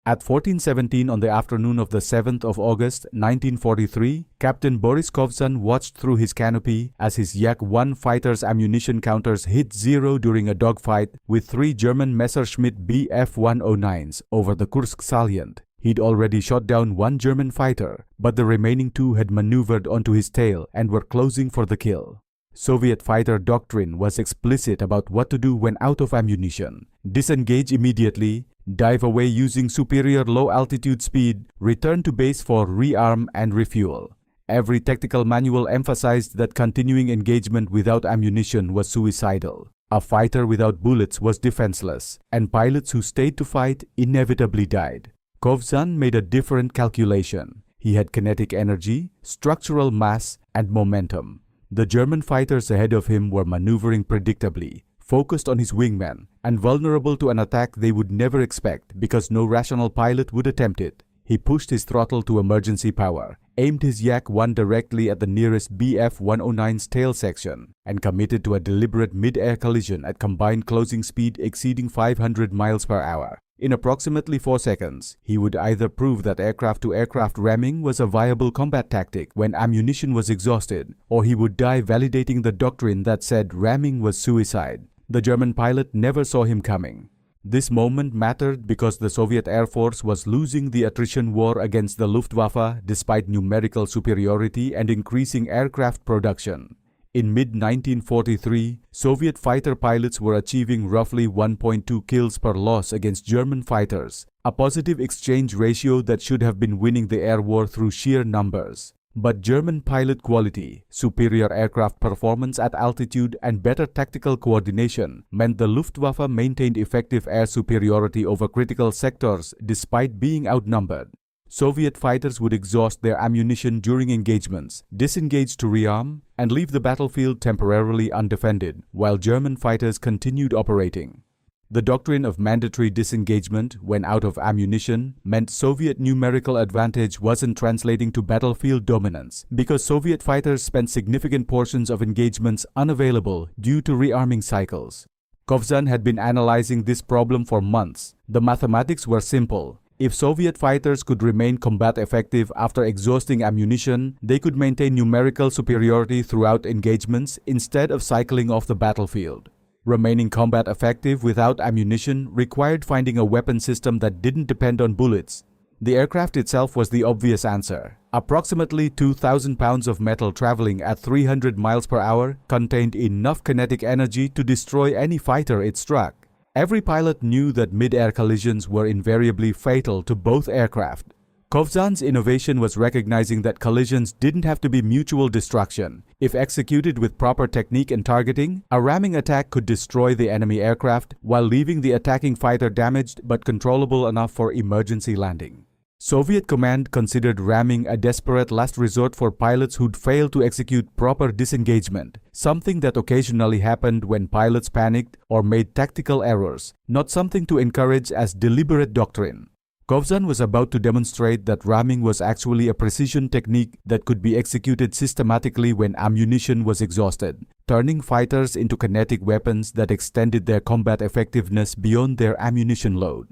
At 14:17 on the afternoon of the 7th of August 1943, Captain Boris Kovzan watched through his canopy as his Yak-1 fighter's ammunition counters hit zero during a dogfight with 3 German Messerschmitt Bf-109s over the Kursk salient. He'd already shot down 1 German fighter, but the remaining 2 had maneuvered onto his tail and were closing for the kill. Soviet fighter Doctrine was explicit about what to do when out of ammunition: disengage immediately, dive away using superior low-altitude speed, return to base for rearm and refuel. Every tactical manual emphasized that continuing engagement without ammunition was suicidal. A fighter without bullets was defenseless, and pilots who stayed to fight inevitably died. Kovzan made a different calculation. He had kinetic energy, structural mass, and momentum. The German fighters ahead of him were maneuvering predictably, focused on his wingman, and vulnerable to an attack they would never expect because no rational pilot would attempt it. He pushed his throttle to emergency power, aimed his Yak-1 directly at the nearest Bf-109's tail section, and committed to a deliberate mid-air collision at combined closing speed exceeding 500 miles per hour. In approximately 4 seconds, he would either prove that aircraft-to-aircraft ramming was a viable combat tactic when ammunition was exhausted, or he would die validating the doctrine that said ramming was suicide. The German pilot never saw him coming. This moment mattered because the Soviet Air Force was losing the attrition war against the Luftwaffe despite numerical superiority and increasing aircraft production. In mid-1943, Soviet fighter pilots were achieving roughly 1.2 kills per loss against German fighters, a positive exchange ratio that should have been winning the air war through sheer numbers. But German pilot quality, superior aircraft performance at altitude, and better tactical coordination meant the Luftwaffe maintained effective air superiority over critical sectors despite being outnumbered. Soviet fighters would exhaust their ammunition during engagements, disengage to rearm, and leave the battlefield temporarily undefended, while German fighters continued operating. The doctrine of mandatory disengagement when out of ammunition meant Soviet numerical advantage wasn't translating to battlefield dominance because Soviet fighters spent significant portions of engagements unavailable due to rearming cycles. Kovzan had been analyzing this problem for months. The mathematics were simple. If Soviet fighters could remain combat effective after exhausting ammunition, they could maintain numerical superiority throughout engagements instead of cycling off the battlefield. Remaining combat effective without ammunition required finding a weapon system that didn't depend on bullets. The aircraft itself was the obvious answer. Approximately 2,000 pounds of metal traveling at 300 miles per hour contained enough kinetic energy to destroy any fighter it struck. Every pilot knew that mid-air collisions were invariably fatal to both aircraft. Kovzan's innovation was recognizing that collisions didn't have to be mutual destruction. If executed with proper technique and targeting, a ramming attack could destroy the enemy aircraft while leaving the attacking fighter damaged but controllable enough for emergency landing. Soviet command considered ramming a desperate last resort for pilots who'd failed to execute proper disengagement, something that occasionally happened when pilots panicked or made tactical errors, not something to encourage as deliberate doctrine. Kovzan was about to demonstrate that ramming was actually a precision technique that could be executed systematically when ammunition was exhausted, turning fighters into kinetic weapons that extended their combat effectiveness beyond their ammunition load.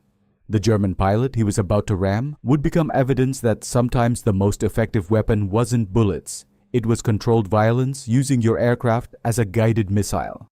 The German pilot he was about to ram would become evidence that sometimes the most effective weapon wasn't bullets. It was controlled violence using your aircraft as a guided missile.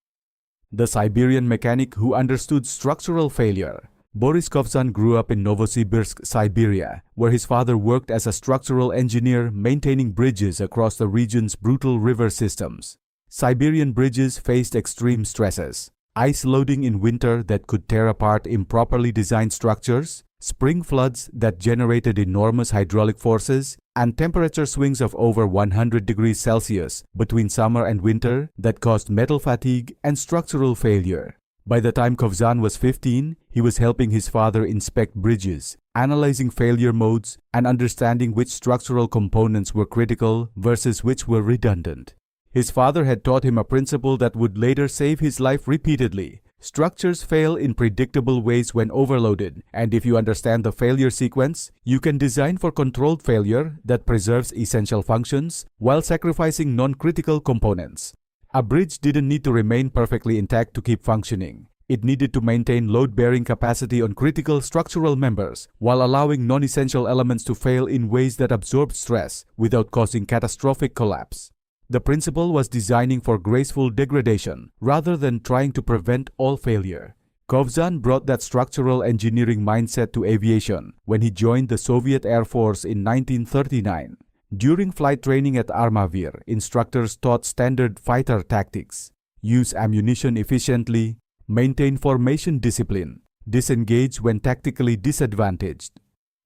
The Siberian mechanic who understood structural failure. Boris Kovzan grew up in Novosibirsk, Siberia, where his father worked as a structural engineer maintaining bridges across the region's brutal river systems. Siberian bridges faced extreme stresses. Ice loading in winter that could tear apart improperly designed structures, spring floods that generated enormous hydraulic forces, and temperature swings of over 100 degrees Celsius between summer and winter that caused metal fatigue and structural failure. By the time Kovzan was 15, he was helping his father inspect bridges, analyzing failure modes, and understanding which structural components were critical versus which were redundant. His father had taught him a principle that would later save his life repeatedly. Structures fail in predictable ways when overloaded, and if you understand the failure sequence, you can design for controlled failure that preserves essential functions while sacrificing non-critical components. A bridge didn't need to remain perfectly intact to keep functioning. It needed to maintain load-bearing capacity on critical structural members while allowing non-essential elements to fail in ways that absorbed stress without causing catastrophic collapse. The principle was designing for graceful degradation rather than trying to prevent all failure. Kovzan brought that structural engineering mindset to aviation when he joined the Soviet Air Force in 1939. During flight training at Armavir, instructors taught standard fighter tactics: use ammunition efficiently, maintain formation discipline, disengage when tactically disadvantaged.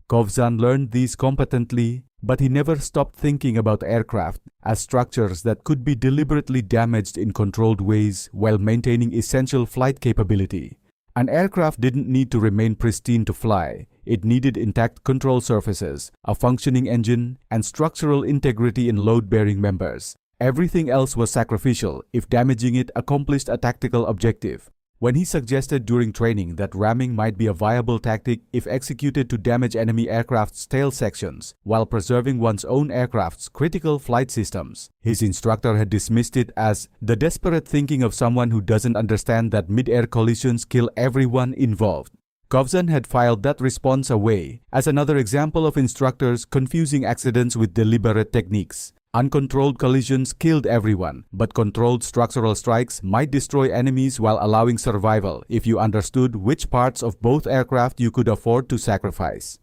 Kovzan learned these competently, but he never stopped thinking about aircraft as structures that could be deliberately damaged in controlled ways while maintaining essential flight capability. An aircraft didn't need to remain pristine to fly. It needed intact control surfaces, a functioning engine, and structural integrity in load-bearing members. Everything else was sacrificial if damaging it accomplished a tactical objective. When he suggested during training that ramming might be a viable tactic if executed to damage enemy aircraft's tail sections while preserving one's own aircraft's critical flight systems, his instructor had dismissed it as the desperate thinking of someone who doesn't understand that mid-air collisions kill everyone involved. Kovzan had filed that response away as another example of instructors confusing accidents with deliberate techniques. Uncontrolled collisions killed everyone, but controlled structural strikes might destroy enemies while allowing survival if you understood which parts of both aircraft you could afford to sacrifice.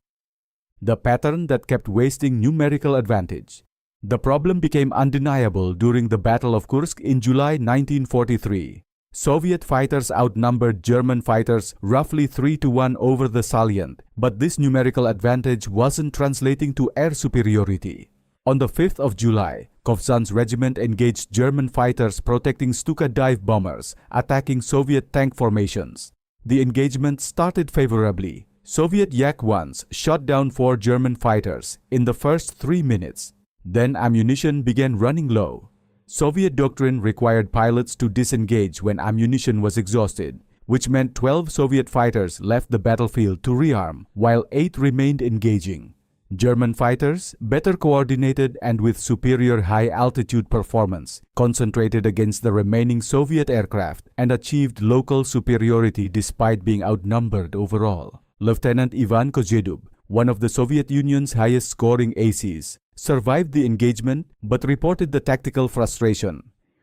The pattern that kept wasting numerical advantage. The problem became undeniable during the Battle of Kursk in July 1943. Soviet fighters outnumbered German fighters roughly 3-1 over the salient, but this numerical advantage wasn't translating to air superiority. On the 5th of July, Kovzan's regiment engaged German fighters protecting Stuka dive bombers, attacking Soviet tank formations. The engagement started favorably. Soviet Yak-1s shot down 4 German fighters in the first 3 minutes. Then ammunition began running low. Soviet doctrine required pilots to disengage when ammunition was exhausted, which meant 12 Soviet fighters left the battlefield to rearm, while 8 remained engaging. German fighters, better coordinated and with superior high-altitude performance, concentrated against the remaining Soviet aircraft and achieved local superiority despite being outnumbered overall. Lieutenant Ivan Kozhedub, one of the Soviet Union's highest-scoring aces, survived the engagement but reported the tactical frustration.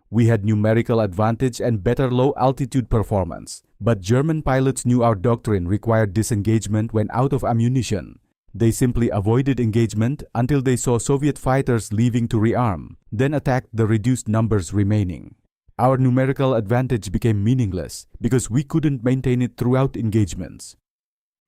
We had numerical advantage and better low-altitude performance, but German pilots knew our doctrine required disengagement when out of ammunition. They simply avoided engagement until they saw Soviet fighters leaving to rearm, then attacked the reduced numbers remaining. Our numerical advantage became meaningless because we couldn't maintain it throughout engagements.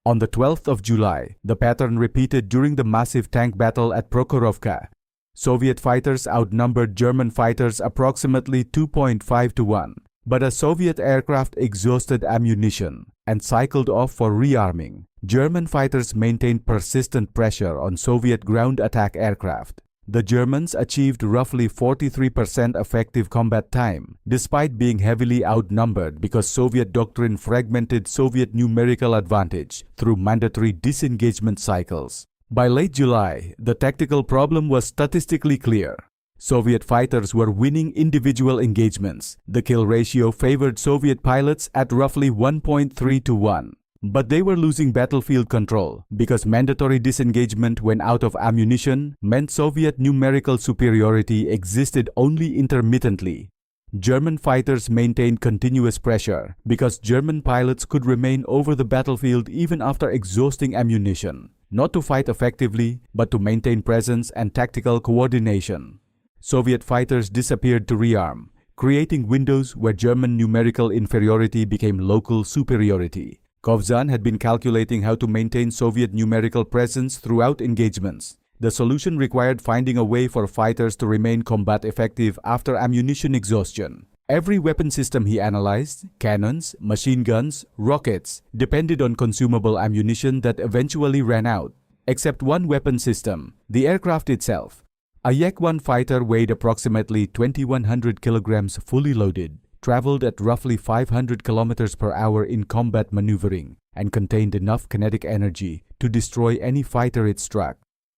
On the 12th of July, the pattern repeated during the massive tank battle at Prokhorovka. Soviet fighters outnumbered German fighters approximately 2.5-1, but a Soviet aircraft exhausted ammunition and cycled off for rearming. German fighters maintained persistent pressure on Soviet ground attack aircraft. The Germans achieved roughly 43% effective combat time, despite being heavily outnumbered because Soviet doctrine fragmented Soviet numerical advantage through mandatory disengagement cycles. By late July, the tactical problem was statistically clear. Soviet fighters were winning individual engagements. The kill ratio favored Soviet pilots at roughly 1.3-1. But they were losing battlefield control because mandatory disengagement when out of ammunition meant Soviet numerical superiority existed only intermittently. German fighters maintained continuous pressure because German pilots could remain over the battlefield even after exhausting ammunition, not to fight effectively, but to maintain presence and tactical coordination. Soviet fighters disappeared to rearm, creating windows where German numerical inferiority became local superiority. Kovzan had been calculating how to maintain Soviet numerical presence throughout engagements. The solution required finding a way for fighters to remain combat effective after ammunition exhaustion. Every weapon system he analyzed, cannons, machine guns, rockets, depended on consumable ammunition that eventually ran out, except one weapon system, the aircraft itself. A Yak-1 fighter weighed approximately 2,100 kilograms fully loaded, traveled at roughly 500 kilometers per hour in combat maneuvering, and contained enough kinetic energy to destroy any fighter it struck.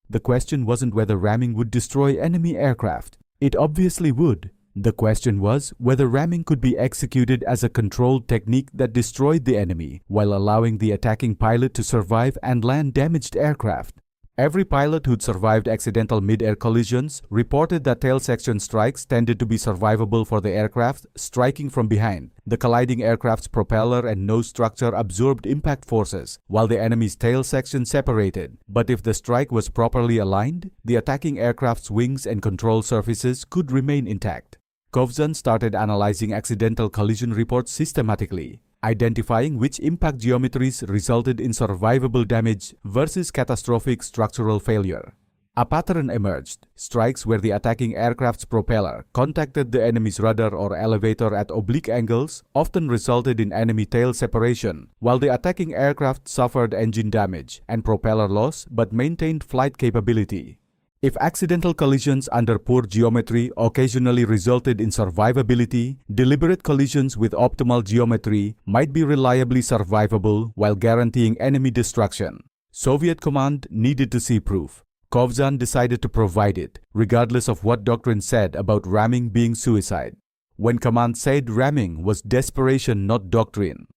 The question wasn't whether ramming would destroy enemy aircraft. It obviously would. The question was whether ramming could be executed as a controlled technique that destroyed the enemy while allowing the attacking pilot to survive and land damaged aircraft. Every pilot who'd survived accidental mid-air collisions reported that tail section strikes tended to be survivable for the aircraft striking from behind. The colliding aircraft's propeller and nose structure absorbed impact forces, while the enemy's tail section separated. But if the strike was properly aligned, the attacking aircraft's wings and control surfaces could remain intact. Kovzan started analyzing accidental collision reports systematically, identifying which impact geometries resulted in survivable damage versus catastrophic structural failure. A pattern emerged. Strikes where the attacking aircraft's propeller contacted the enemy's rudder or elevator at oblique angles often resulted in enemy tail separation, while the attacking aircraft suffered engine damage and propeller loss but maintained flight capability. If accidental collisions under poor geometry occasionally resulted in survivability, deliberate collisions with optimal geometry might be reliably survivable while guaranteeing enemy destruction. Soviet command needed to see proof. Kovzan decided to provide it, regardless of what Doctrine said about ramming being suicide. When command said ramming was desperation, not doctrine.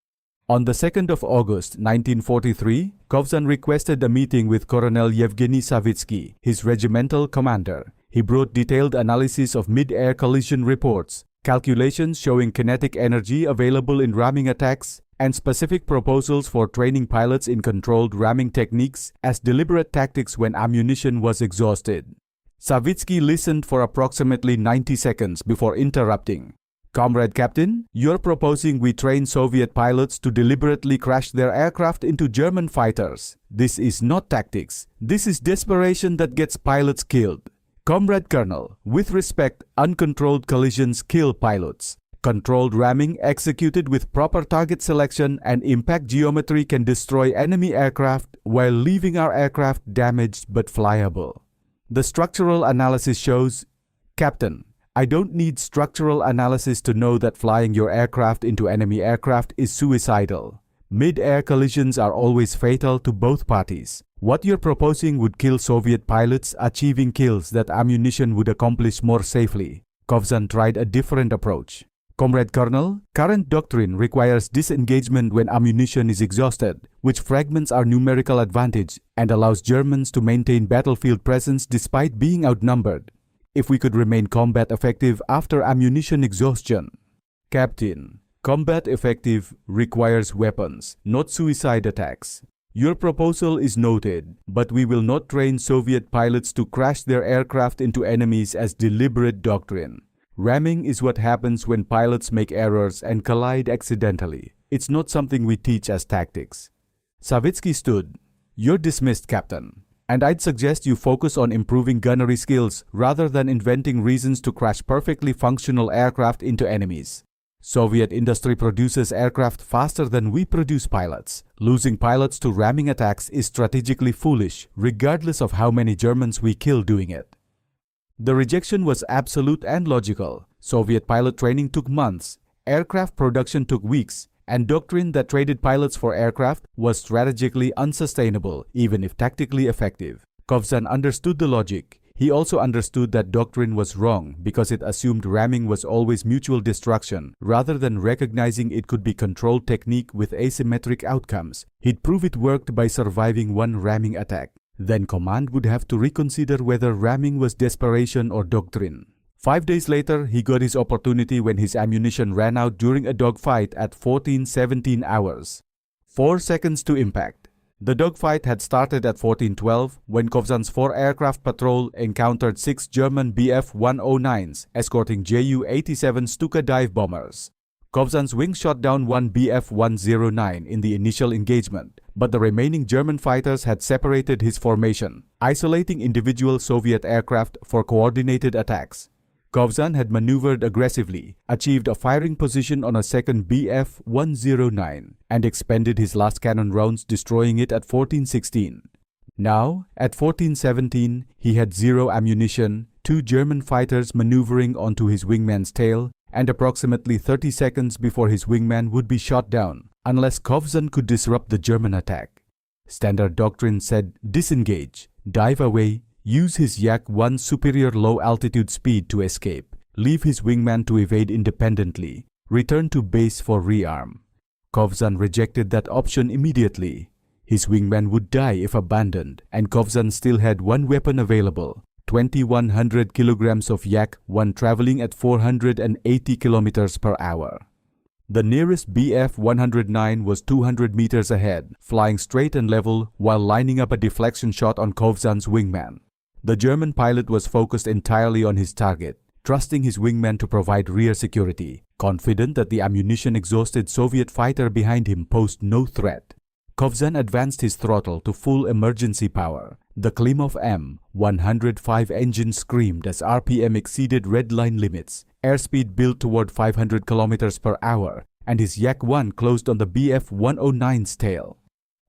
On the 2nd of August 1943, Kovzan requested a meeting with Colonel Yevgeny Savitsky, his regimental commander. He brought detailed analysis of mid-air collision reports, calculations showing kinetic energy available in ramming attacks, and specific proposals for training pilots in controlled ramming techniques as deliberate tactics when ammunition was exhausted. Savitsky listened for approximately 90 seconds before interrupting. "Comrade Captain, you're proposing we train Soviet pilots to deliberately crash their aircraft into German fighters. This is not tactics. This is desperation that gets pilots killed. Comrade Colonel, with respect, uncontrolled collisions kill pilots. Controlled ramming executed with proper target selection and impact geometry can destroy enemy aircraft while leaving our aircraft damaged but flyable. The structural analysis shows..." "Captain, I don't need structural analysis to know that flying your aircraft into enemy aircraft is suicidal. Mid-air collisions are always fatal to both parties. What you're proposing would kill Soviet pilots achieving kills that ammunition would accomplish more safely." Kovzan tried a different approach. "Comrade Colonel, current doctrine requires disengagement when ammunition is exhausted, which fragments our numerical advantage and allows Germans to maintain battlefield presence despite being outnumbered. If we could remain combat effective after ammunition exhaustion..." "Captain, combat effective requires weapons, not suicide attacks. Your proposal is noted, but we will not train Soviet pilots to crash their aircraft into enemies as deliberate doctrine. Ramming is what happens when pilots make errors and collide accidentally. It's not something we teach as tactics." Savitsky stood. "You're dismissed, Captain. And I'd suggest you focus on improving gunnery skills rather than inventing reasons to crash perfectly functional aircraft into enemies. Soviet industry produces aircraft faster than we produce pilots. Losing pilots to ramming attacks is strategically foolish, regardless of how many Germans we kill doing it." The rejection was absolute and logical. Soviet pilot training took months, aircraft production took weeks, and doctrine that traded pilots for aircraft was strategically unsustainable, even if tactically effective. Kovzan understood the logic. He also understood that doctrine was wrong because it assumed ramming was always mutual destruction, rather than recognizing it could be controlled technique with asymmetric outcomes. He'd prove it worked by surviving one ramming attack. Then command would have to reconsider whether ramming was desperation or doctrine. 5 days later, he got his opportunity when his ammunition ran out during a dogfight at 14:17 hours. 4 seconds to impact. The dogfight had started at 14:12 when Kovzan's 4-aircraft patrol encountered 6 German Bf-109s escorting Ju-87 Stuka dive bombers. Kovzan's wing shot down one Bf-109 in the initial engagement, but the remaining German fighters had separated his formation, isolating individual Soviet aircraft for coordinated attacks. Kovzan had maneuvered aggressively, achieved a firing position on a second Bf-109, and expended his last cannon rounds destroying it at 14:16. Now, at 14:17, he had 0 ammunition, 2 German fighters maneuvering onto his wingman's tail, and approximately 30 seconds before his wingman would be shot down, unless Kovzan could disrupt the German attack. Standard doctrine said disengage, dive away, use his Yak-1 superior low-altitude speed to escape. leave his wingman to evade independently, return to base for rearm. Kovzan rejected that option immediately. His wingman would die if abandoned, and Kovzan still had one weapon available, 2,100 kilograms of Yak-1 traveling at 480 kilometers per hour. The nearest Bf-109 was 200 meters ahead, flying straight and level while lining up a deflection shot on Kovzan's wingman. The German pilot was focused entirely on his target, trusting his wingman to provide rear security, confident that the ammunition-exhausted Soviet fighter behind him posed no threat. Kovzan advanced his throttle to full emergency power. The Klimov M-105 engine screamed as RPM exceeded red line limits. Airspeed built toward 500 kilometers per hour, and his Yak-1 closed on the Bf-109's tail.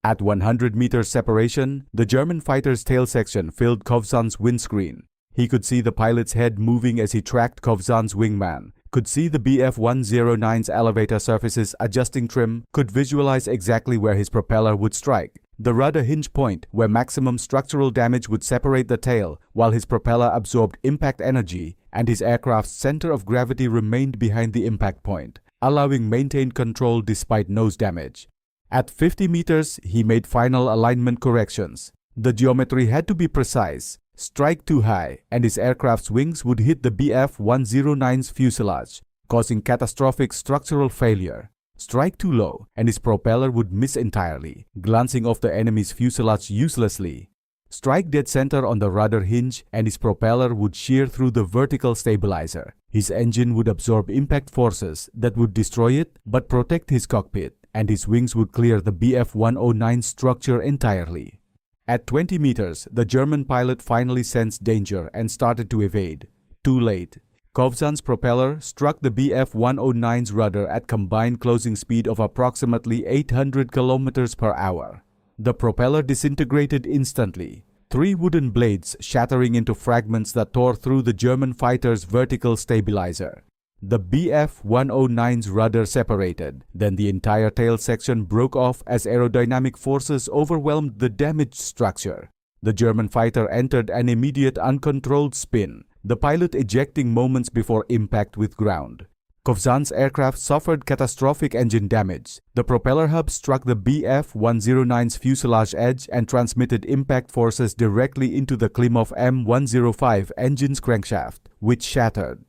At 100 meters separation, the German fighter's tail section filled Kovzan's windscreen. He could see the pilot's head moving as he tracked Kovzan's wingman, could see the Bf-109's elevator surfaces adjusting trim, could visualize exactly where his propeller would strike, the rudder hinge point where maximum structural damage would separate the tail while his propeller absorbed impact energy and his aircraft's center of gravity remained behind the impact point, allowing maintained control despite nose damage. At 50 meters, he made final alignment corrections. The geometry had to be precise. Strike too high, and his aircraft's wings would hit the Bf-109's fuselage, causing catastrophic structural failure. Strike too low, and his propeller would miss entirely, glancing off the enemy's fuselage uselessly. Strike dead center on the rudder hinge, and his propeller would shear through the vertical stabilizer. His engine would absorb impact forces that would destroy it but protect his cockpit, and his wings would clear the Bf-109's structure entirely. At 20 meters, the German pilot finally sensed danger and started to evade. Too late. Kovzan's propeller struck the Bf-109's rudder at combined closing speed of approximately 800 kilometers per hour. The propeller disintegrated instantly, 3 wooden blades shattering into fragments that tore through the German fighter's vertical stabilizer. The Bf-109's rudder separated, then the entire tail section broke off as aerodynamic forces overwhelmed the damaged structure. The German fighter entered an immediate uncontrolled spin, the pilot ejecting moments before impact with ground. Kovzan's aircraft suffered catastrophic engine damage. The propeller hub struck the Bf-109's fuselage edge and transmitted impact forces directly into the Klimov M-105 engine's crankshaft, which shattered.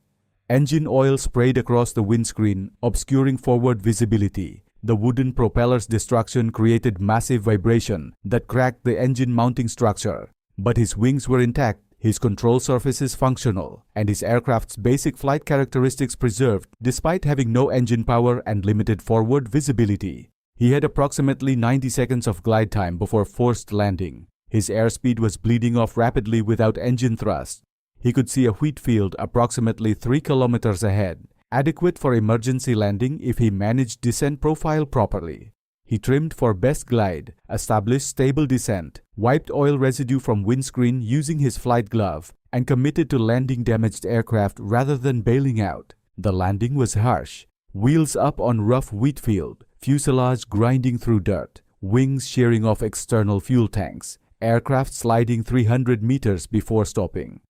Engine oil sprayed across the windscreen, obscuring forward visibility. The wooden propeller's destruction created massive vibration that cracked the engine mounting structure. But his wings were intact, his control surfaces functional, and his aircraft's basic flight characteristics preserved despite having no engine power and limited forward visibility. He had approximately 90 seconds of glide time before forced landing. His airspeed was bleeding off rapidly without engine thrust. He could see a wheat field approximately 3 kilometers ahead, adequate for emergency landing if he managed descent profile properly. He trimmed for best glide, established stable descent, wiped oil residue from windscreen using his flight glove, and committed to landing damaged aircraft rather than bailing out. The landing was harsh. Wheels up on rough wheat field, fuselage grinding through dirt, wings shearing off external fuel tanks, aircraft sliding 300 meters before stopping.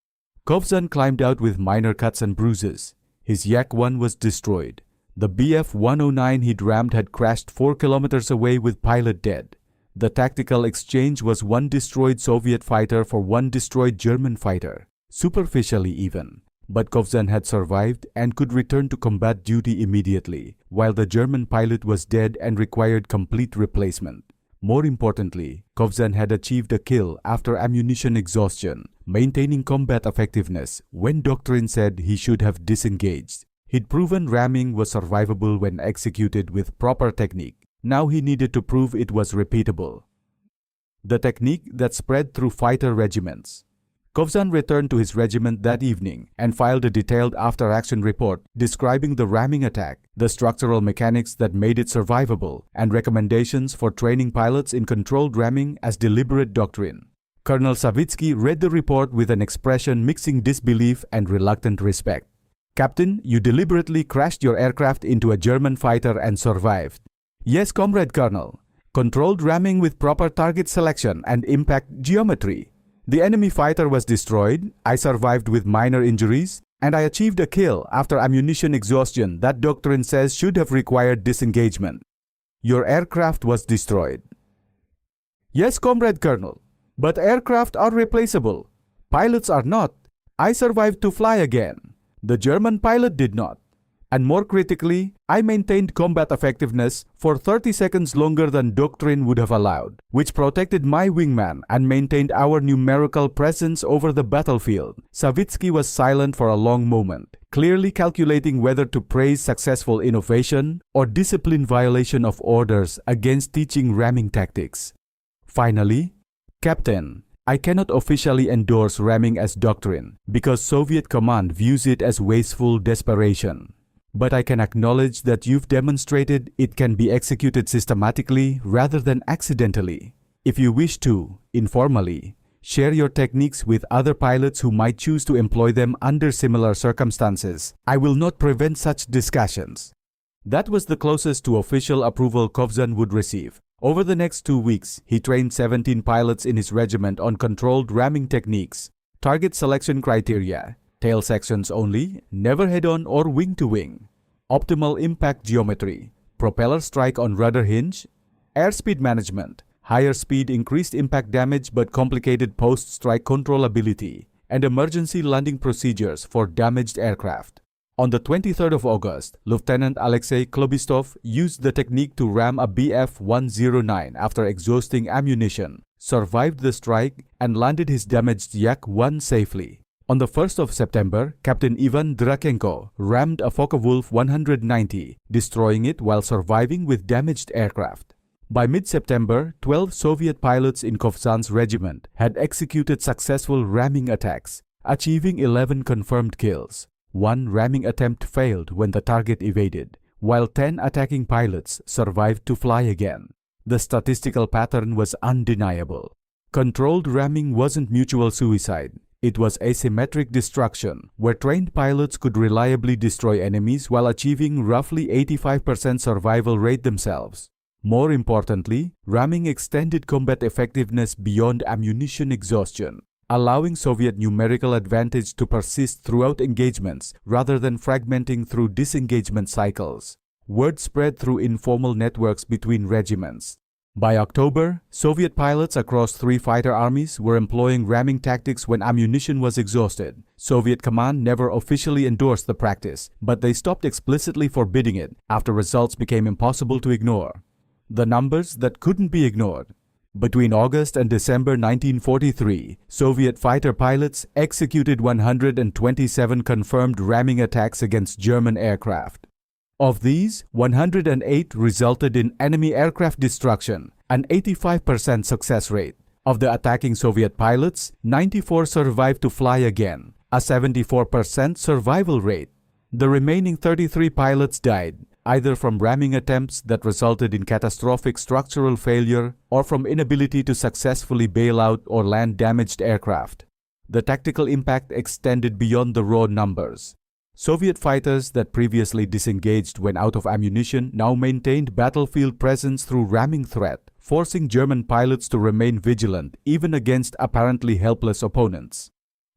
Kovzan climbed out with minor cuts and bruises. His Yak-1 was destroyed. The Bf-109 he'd rammed had crashed 4 kilometers away with pilot dead. The tactical exchange was 1 destroyed Soviet fighter for 1 destroyed German fighter, superficially even. But Kovzan had survived and could return to combat duty immediately, while the German pilot was dead and required complete replacement. More importantly, Kovzan had achieved a kill after ammunition exhaustion, maintaining combat effectiveness when Doctrine said he should have disengaged. He'd proven ramming was survivable when executed with proper technique. Now he needed to prove it was repeatable. The technique that spread through fighter regiments. Kovzan returned to his regiment that evening and filed a detailed after-action report describing the ramming attack, the structural mechanics that made it survivable, and recommendations for training pilots in controlled ramming as deliberate doctrine. Colonel Savitsky read the report with an expression mixing disbelief and reluctant respect. "Captain, you deliberately crashed your aircraft into a German fighter and survived." "Yes, Comrade Colonel. Controlled ramming with proper target selection and impact geometry. The enemy fighter was destroyed. I survived with minor injuries. And I achieved a kill after ammunition exhaustion that Doctrine says should have required disengagement. Your aircraft was destroyed. Yes, Comrade Colonel, but aircraft are replaceable. Pilots are not. I survived to fly again. The German pilot did not. And more critically, I maintained combat effectiveness for 30 seconds longer than Doctrine would have allowed, which protected my wingman and maintained our numerical presence over the battlefield. Savitsky was silent for a long moment, clearly calculating whether to praise successful innovation or discipline violation of orders against teaching ramming tactics. Finally, Captain, I cannot officially endorse ramming as doctrine because Soviet command views it as wasteful desperation. But I can acknowledge that you've demonstrated it can be executed systematically rather than accidentally. If you wish to, informally, share your techniques with other pilots who might choose to employ them under similar circumstances, I will not prevent such discussions. That was the closest to official approval Kovzan would receive. Over the next 2 weeks, he trained 17 pilots in his regiment on controlled ramming techniques, target selection criteria, tail sections only, never head-on or wing-to-wing, optimal impact geometry, propeller strike on rudder hinge, airspeed management, higher speed increased impact damage but complicated post-strike controllability, and emergency landing procedures for damaged aircraft. On the 23rd of August, Lieutenant Alexei Klobistov used the technique to ram a Bf-109 after exhausting ammunition, survived the strike, and landed his damaged Yak-1 safely. On the 1st of September, Captain Ivan Drakenko rammed a Focke-Wulf 190, destroying it while surviving with damaged aircraft. By mid-September, 12 Soviet pilots in Kovzan's regiment had executed successful ramming attacks, achieving 11 confirmed kills. One ramming attempt failed when the target evaded, while 10 attacking pilots survived to fly again. The statistical pattern was undeniable. Controlled ramming wasn't mutual suicide. It was asymmetric destruction, where trained pilots could reliably destroy enemies while achieving roughly 85% survival rate themselves. More importantly, ramming extended combat effectiveness beyond ammunition exhaustion, allowing Soviet numerical advantage to persist throughout engagements rather than fragmenting through disengagement cycles. Word spread through informal networks between regiments. By October, Soviet pilots across 3 fighter armies were employing ramming tactics when ammunition was exhausted. Soviet command never officially endorsed the practice, but they stopped explicitly forbidding it after results became impossible to ignore. The numbers that couldn't be ignored. Between August and December 1943, Soviet fighter pilots executed 127 confirmed ramming attacks against German aircraft. Of these, 108 resulted in enemy aircraft destruction, an 85% success rate. Of the attacking Soviet pilots, 94 survived to fly again, a 74% survival rate. The remaining 33 pilots died, either from ramming attempts that resulted in catastrophic structural failure or from inability to successfully bail out or land damaged aircraft. The tactical impact extended beyond the raw numbers. Soviet fighters that previously disengaged when out of ammunition now maintained battlefield presence through ramming threat, forcing German pilots to remain vigilant even against apparently helpless opponents.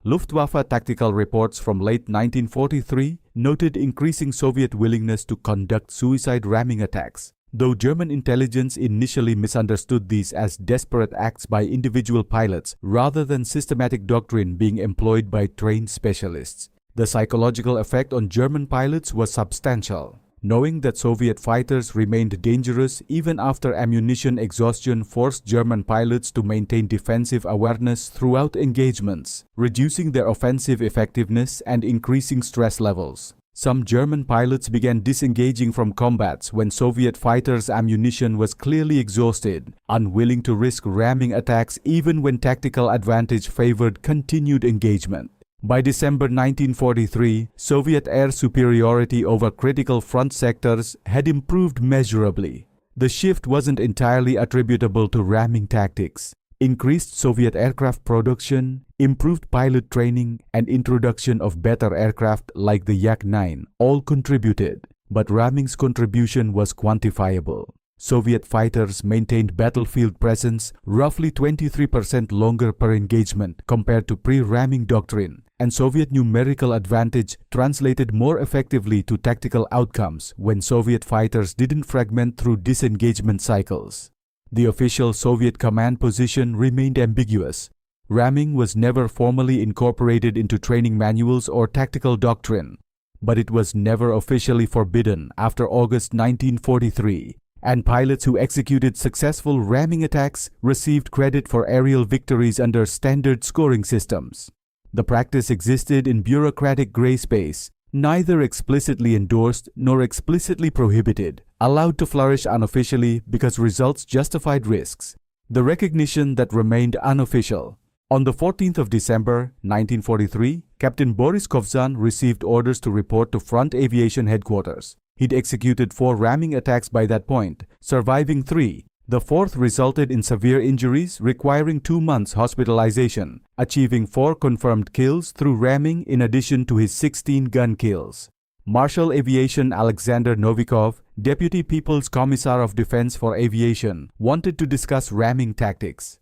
Luftwaffe tactical reports from late 1943 noted increasing Soviet willingness to conduct suicide ramming attacks, though German intelligence initially misunderstood these as desperate acts by individual pilots rather than systematic doctrine being employed by trained specialists. The psychological effect on German pilots was substantial. Knowing that Soviet fighters remained dangerous even after ammunition exhaustion forced German pilots to maintain defensive awareness throughout engagements, reducing their offensive effectiveness and increasing stress levels. Some German pilots began disengaging from combats when Soviet fighters' ammunition was clearly exhausted, unwilling to risk ramming attacks even when tactical advantage favored continued engagement. By December 1943, Soviet air superiority over critical front sectors had improved measurably. The shift wasn't entirely attributable to ramming tactics. Increased Soviet aircraft production, improved pilot training, and introduction of better aircraft like the Yak-9 all contributed, but ramming's contribution was quantifiable. Soviet fighters maintained battlefield presence roughly 23% longer per engagement compared to pre-ramming doctrine, and Soviet numerical advantage translated more effectively to tactical outcomes when Soviet fighters didn't fragment through disengagement cycles. The official Soviet command position remained ambiguous. Ramming was never formally incorporated into training manuals or tactical doctrine, but it was never officially forbidden after August 1943, and pilots who executed successful ramming attacks received credit for aerial victories under standard scoring systems. The practice existed in bureaucratic gray space, neither explicitly endorsed nor explicitly prohibited, allowed to flourish unofficially because results justified risks. The recognition that remained unofficial. On the 14th of December 1943, Captain Boris Kovzan received orders to report to Front Aviation Headquarters. He'd executed 4 ramming attacks by that point, surviving 3. The 4th resulted in severe injuries requiring 2 months hospitalization, achieving 4 confirmed kills through ramming in addition to his 16 gun kills. Marshal Aviation Alexander Novikov, Deputy People's Commissar of Defense for Aviation, wanted to discuss ramming tactics.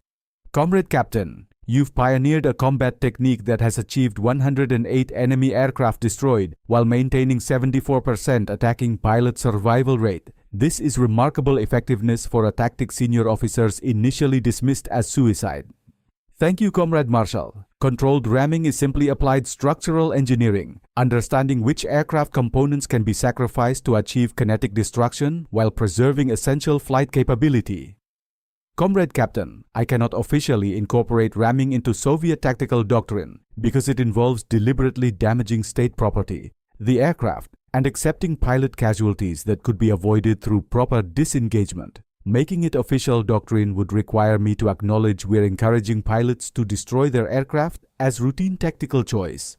Comrade Captain, you've pioneered a combat technique that has achieved 108 enemy aircraft destroyed while maintaining 74% attacking pilot survival rate. This is remarkable effectiveness for a tactic senior officers initially dismissed as suicide. Thank you, Comrade Marshal. Controlled ramming is simply applied structural engineering, understanding which aircraft components can be sacrificed to achieve kinetic destruction while preserving essential flight capability. Comrade Captain, I cannot officially incorporate ramming into Soviet tactical doctrine because it involves deliberately damaging state property, the aircraft, and accepting pilot casualties that could be avoided through proper disengagement. Making it official doctrine would require me to acknowledge we're encouraging pilots to destroy their aircraft as routine tactical choice.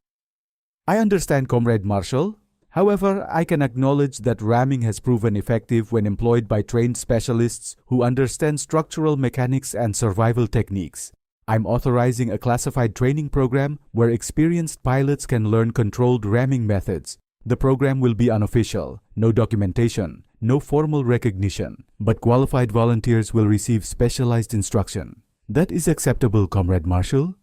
I understand, Comrade Marshal. However, I can acknowledge that ramming has proven effective when employed by trained specialists who understand structural mechanics and survival techniques. I'm authorizing a classified training program where experienced pilots can learn controlled ramming methods. The program will be unofficial, no documentation, no formal recognition, but qualified volunteers will receive specialized instruction. That is acceptable, Comrade Marshal.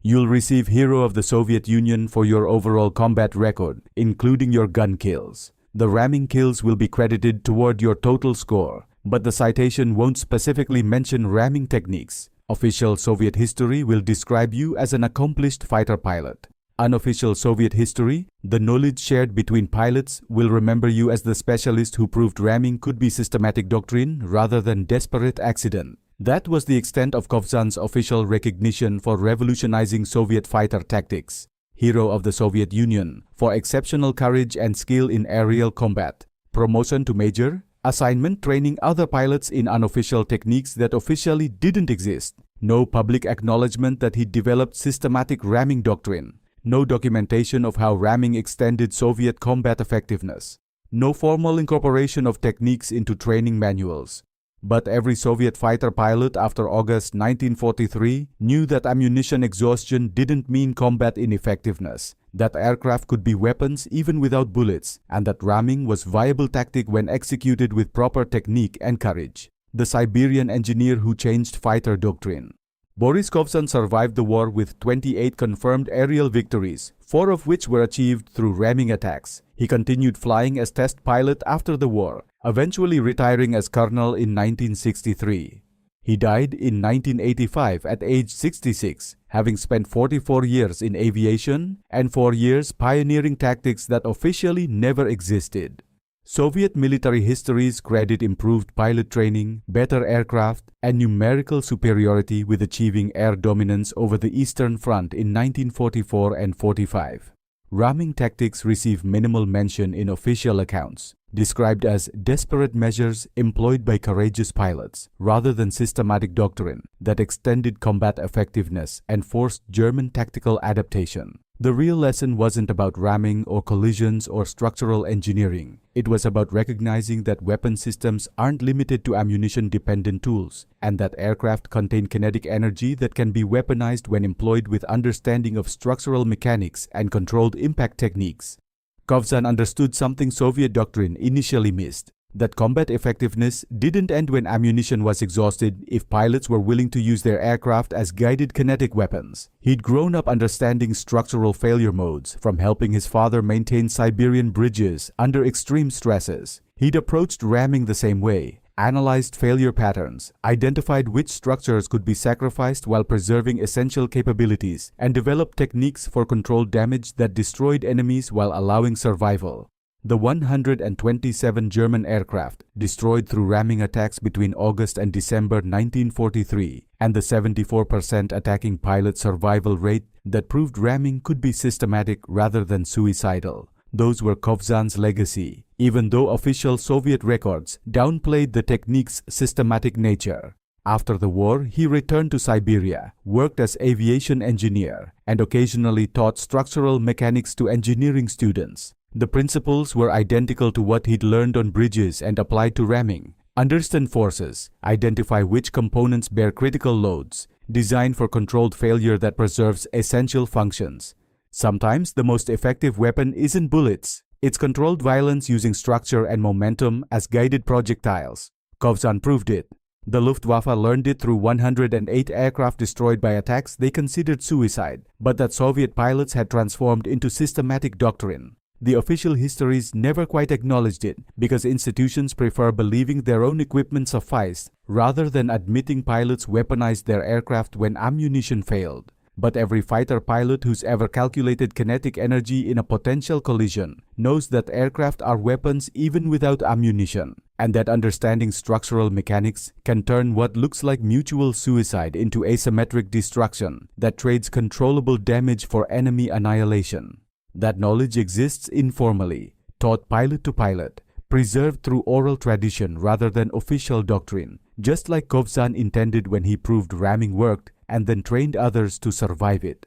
You'll receive Hero of the Soviet Union for your overall combat record, including your gun kills. The ramming kills will be credited toward your total score, but the citation won't specifically mention ramming techniques. Official Soviet history will describe you as an accomplished fighter pilot. Unofficial Soviet history, the knowledge shared between pilots, will remember you as the specialist who proved ramming could be systematic doctrine rather than desperate accident. That was the extent of Kovzan's official recognition for revolutionizing Soviet fighter tactics. Hero of the Soviet Union for exceptional courage and skill in aerial combat. Promotion to major. Assignment training other pilots in unofficial techniques that officially didn't exist. No public acknowledgement that he developed systematic ramming doctrine. No documentation of how ramming extended Soviet combat effectiveness. No formal incorporation of techniques into training manuals. But every Soviet fighter pilot after August 1943 knew that ammunition exhaustion didn't mean combat ineffectiveness, that aircraft could be weapons even without bullets, and that ramming was viable tactic when executed with proper technique and courage. The Siberian engineer who changed fighter doctrine. Boris Kovzan survived the war with 28 confirmed aerial victories, 4 of which were achieved through ramming attacks. He continued flying as test pilot after the war, eventually retiring as colonel in 1963. He died in 1985 at age 66, having spent 44 years in aviation and 4 years pioneering tactics that officially never existed. Soviet military histories credit improved pilot training, better aircraft, and numerical superiority with achieving air dominance over the Eastern Front in 1944 and 45. Ramming tactics receive minimal mention in official accounts, described as desperate measures employed by courageous pilots, rather than systematic doctrine that extended combat effectiveness and forced German tactical adaptation. The real lesson wasn't about ramming or collisions or structural engineering. It was about recognizing that weapon systems aren't limited to ammunition-dependent tools, and that aircraft contain kinetic energy that can be weaponized when employed with understanding of structural mechanics and controlled impact techniques. Kovzan understood something Soviet doctrine initially missed. that combat effectiveness didn't end when ammunition was exhausted if pilots were willing to use their aircraft as guided kinetic weapons. He'd grown up understanding structural failure modes from helping his father maintain Siberian bridges under extreme stresses. He'd approached ramming the same way, analyzed failure patterns, identified which structures could be sacrificed while preserving essential capabilities, and developed techniques for controlled damage that destroyed enemies while allowing survival. The 127 German aircraft destroyed through ramming attacks between August and December 1943, and the 74% attacking pilot survival rate that proved ramming could be systematic rather than suicidal. Those were Kovzan's legacy, even though official Soviet records downplayed the technique's systematic nature. After the war, he returned to Siberia, worked as aviation engineer, and occasionally taught structural mechanics to engineering students. The principles were identical to what he'd learned on bridges and applied to ramming. Understand forces, identify which components bear critical loads, design for controlled failure that preserves essential functions. Sometimes the most effective weapon isn't bullets, it's controlled violence using structure and momentum as guided projectiles. Kovzan proved it. The Luftwaffe learned it through 108 aircraft destroyed by attacks they considered suicide, but that Soviet pilots had transformed into systematic doctrine. The official histories never quite acknowledged it because institutions prefer believing their own equipment sufficed rather than admitting pilots weaponized their aircraft when ammunition failed. But every fighter pilot who's ever calculated kinetic energy in a potential collision knows that aircraft are weapons even without ammunition, and that understanding structural mechanics can turn what looks like mutual suicide into asymmetric destruction that trades controllable damage for enemy annihilation. That knowledge exists informally, taught pilot to pilot, preserved through oral tradition rather than official doctrine, just like Kovzan intended when he proved ramming worked and then trained others to survive it.